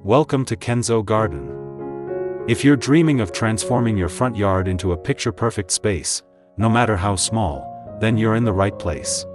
Welcome to Kenzo Garden. If you're dreaming of transforming your front yard into a picture-perfect space, no matter how small, then you're in the right place.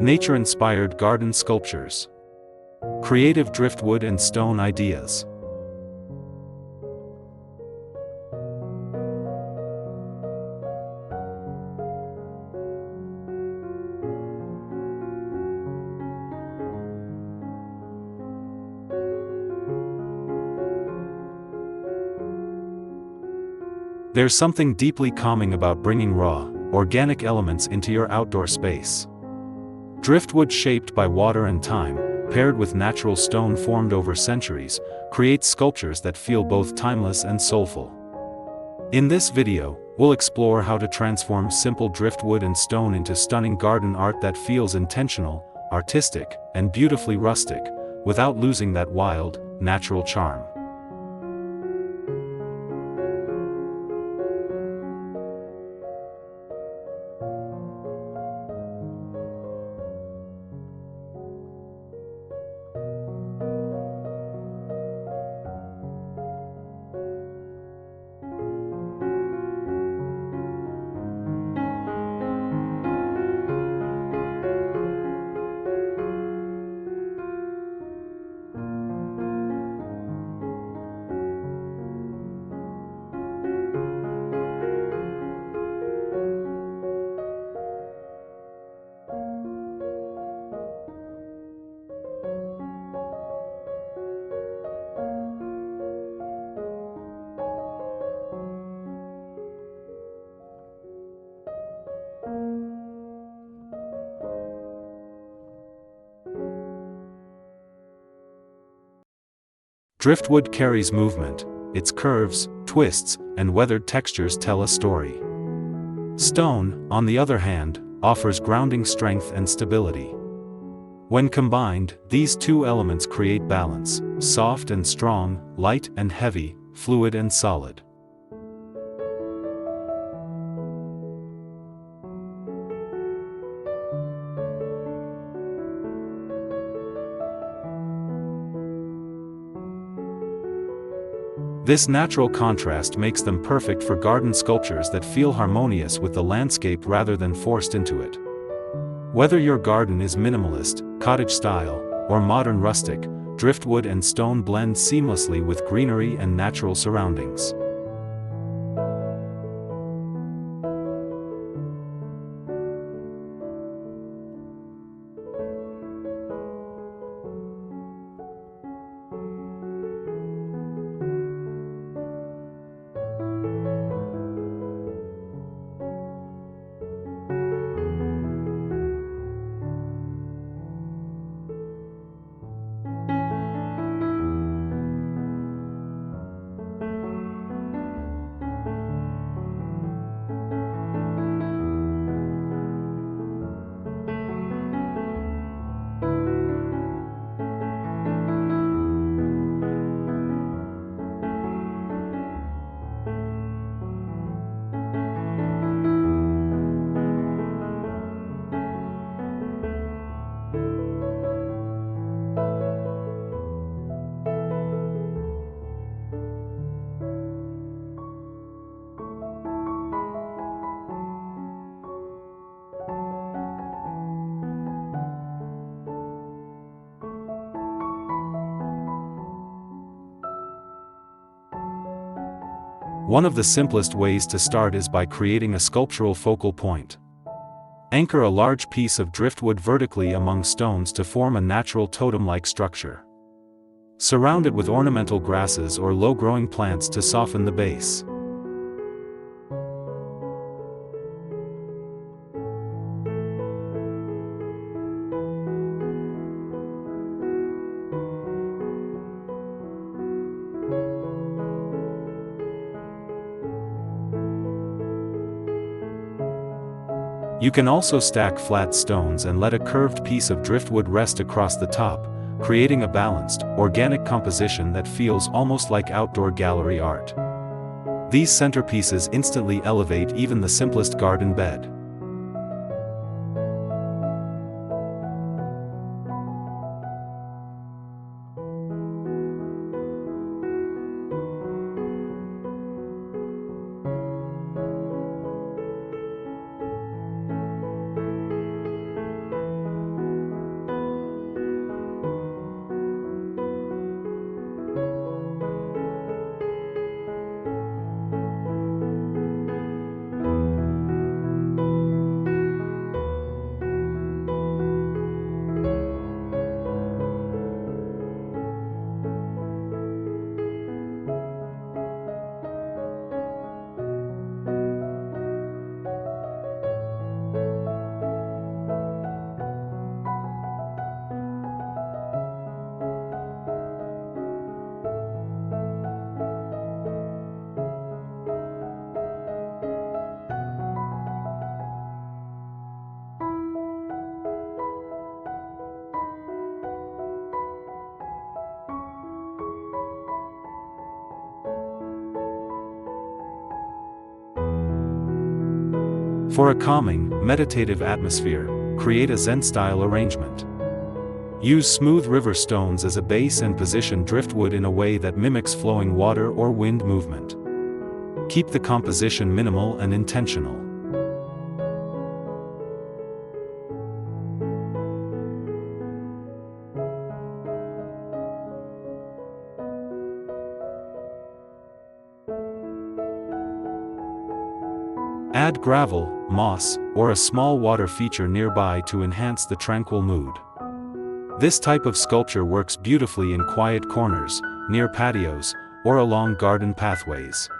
Nature-inspired garden sculptures. Creative driftwood and stone ideas. There's something deeply calming about bringing raw, organic elements into your outdoor space. Driftwood shaped by water and time, paired with natural stone formed over centuries, creates sculptures that feel both timeless and soulful. In this video, we'll explore how to transform simple driftwood and stone into stunning garden art that feels intentional, artistic, and beautifully rustic, without losing that wild, natural charm. Driftwood carries movement, its curves, twists, and weathered textures tell a story. Stone, on the other hand, offers grounding strength and stability. When combined, these two elements create balance: soft and strong, light and heavy, fluid and solid. This natural contrast makes them perfect for garden sculptures that feel harmonious with the landscape rather than forced into it. Whether your garden is minimalist, cottage style, or modern rustic, driftwood and stone blend seamlessly with greenery and natural surroundings. One of the simplest ways to start is by creating a sculptural focal point. Anchor a large piece of driftwood vertically among stones to form a natural totem-like structure. Surround it with ornamental grasses or low-growing plants to soften the base. You can also stack flat stones and let a curved piece of driftwood rest across the top, creating a balanced, organic composition that feels almost like outdoor gallery art. These centerpieces instantly elevate even the simplest garden bed. For a calming, meditative atmosphere, create a Zen-style arrangement. Use smooth river stones as a base and position driftwood in a way that mimics flowing water or wind movement. Keep the composition minimal and intentional. Add gravel, moss, or a small water feature nearby to enhance the tranquil mood. This type of sculpture works beautifully in quiet corners, near patios, or along garden pathways.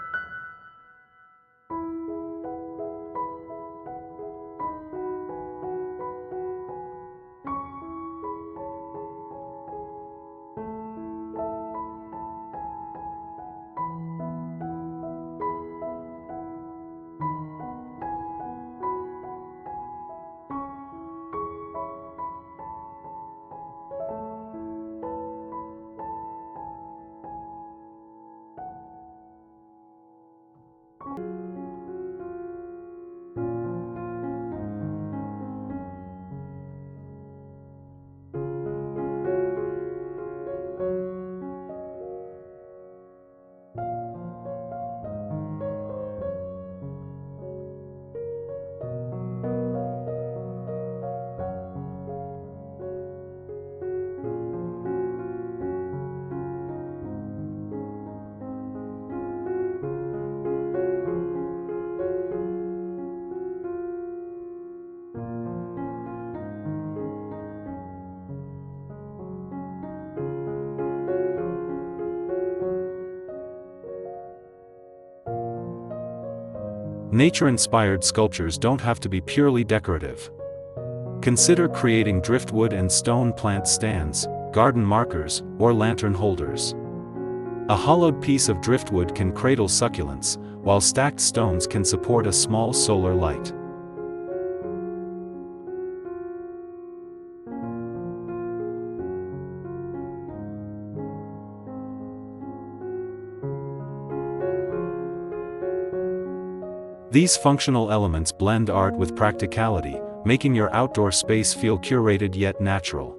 Nature-inspired sculptures don't have to be purely decorative. Consider creating driftwood and stone plant stands, garden markers, or lantern holders. A hollowed piece of driftwood can cradle succulents, while stacked stones can support a small solar light. These functional elements blend art with practicality, making your outdoor space feel curated yet natural.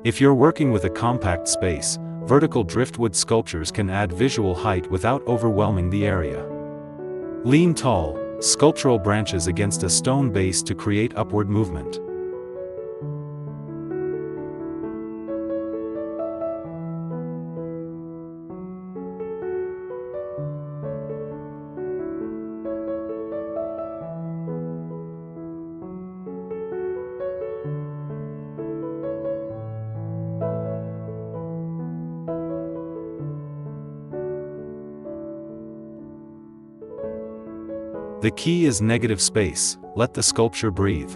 If you're working with a compact space, vertical driftwood sculptures can add visual height without overwhelming the area. Lean tall, sculptural branches against a stone base to create upward movement. The key is negative space. Let the sculpture breathe.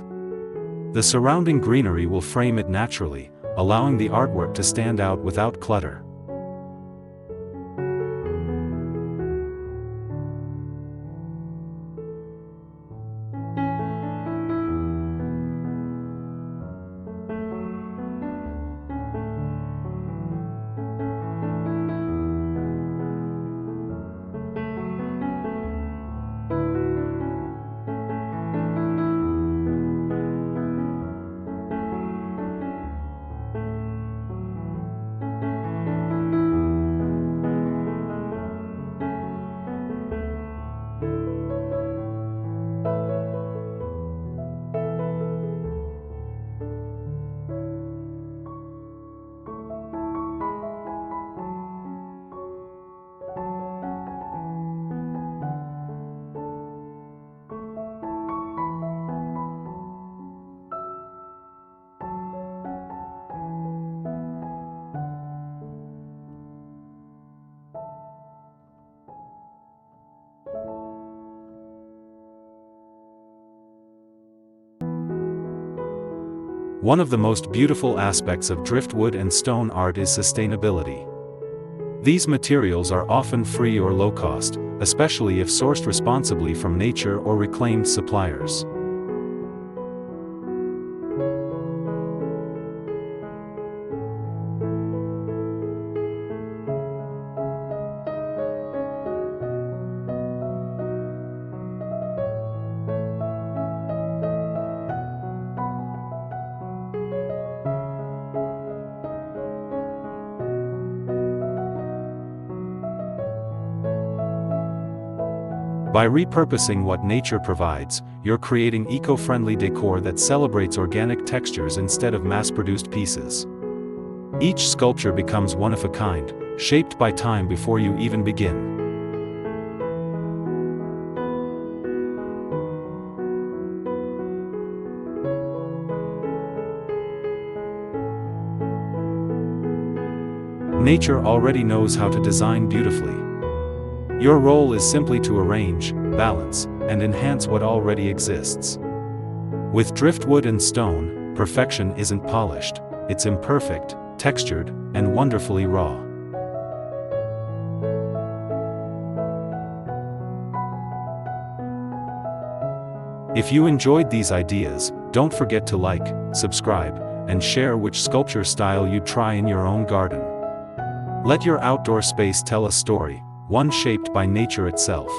The surrounding greenery will frame it naturally, allowing the artwork to stand out without clutter. One of the most beautiful aspects of driftwood and stone art is sustainability. These materials are often free or low cost, especially if sourced responsibly from nature or reclaimed suppliers. By repurposing what nature provides, you're creating eco-friendly decor that celebrates organic textures instead of mass-produced pieces. Each sculpture becomes one of a kind, shaped by time before you even begin. Nature already knows how to design beautifully. Your role is simply to arrange, balance, and enhance what already exists. With driftwood and stone, perfection isn't polished, it's imperfect, textured, and wonderfully raw. If you enjoyed these ideas, don't forget to like, subscribe, and share which sculpture style you'd try in your own garden. Let your outdoor space tell a story, one shaped by nature itself.